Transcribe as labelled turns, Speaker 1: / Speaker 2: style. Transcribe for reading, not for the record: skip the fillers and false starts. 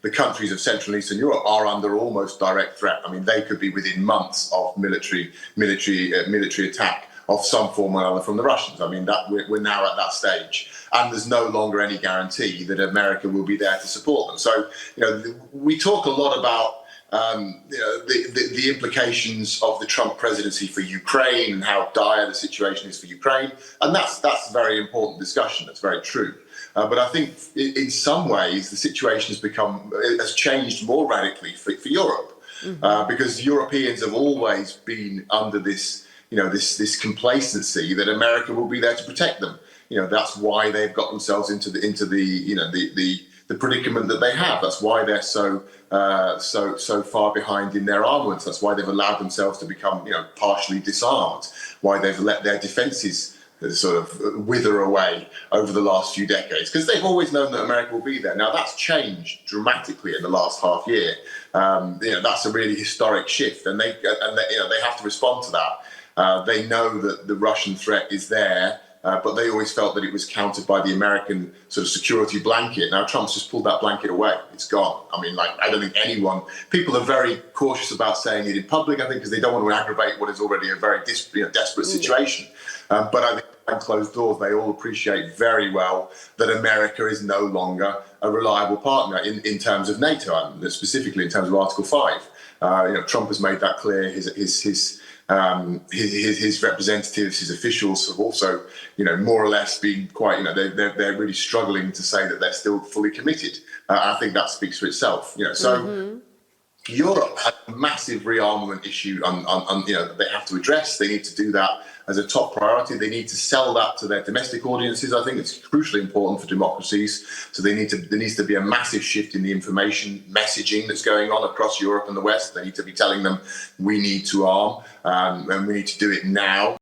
Speaker 1: the countries of Central and Eastern Europe are under almost direct threat. I mean, they could be within months of military attack of some form or other from the Russians. I mean, that we're now at that stage, and there's no longer any guarantee that America will be there to support them. So, we talk a lot about the implications of the Trump presidency for Ukraine and how dire the situation is for Ukraine, and that's a very important discussion. That's very true. But I think in some ways the situation has changed more radically for Europe, because Europeans have always been under this this complacency that America will be there to protect them. That's why they've got themselves into the predicament that they have. That's why they're so far behind in their armaments. That's why they've allowed themselves to become partially disarmed. Why they've let their defences sort of wither away over the last few decades, because they've always known that America will be there. Now that's changed dramatically in the last half year. That's a really historic shift, and they have to respond to that. They know that the Russian threat is there, but they always felt that it was countered by the American sort of security blanket. Now Trump's just pulled that blanket away. It's gone. I mean, I don't think people are very cautious about saying it in public, I think, because they don't want to aggravate what is already a very desperate situation. But I think behind closed doors, they all appreciate very well that America is no longer a reliable partner in terms of NATO, and specifically in terms of Article 5. Trump has made that clear. His representatives, his officials have also, more or less been quite, they're really struggling to say that they're still fully committed. I think that speaks for itself. So Europe had a massive rearmament issue that they have to address. They need to do that as a top priority. They need to sell that to their domestic audiences. I think it's crucially important for democracies. So there needs to be a massive shift in the information messaging that's going on across Europe and the West. They need to be telling them we need to arm, and we need to do it now.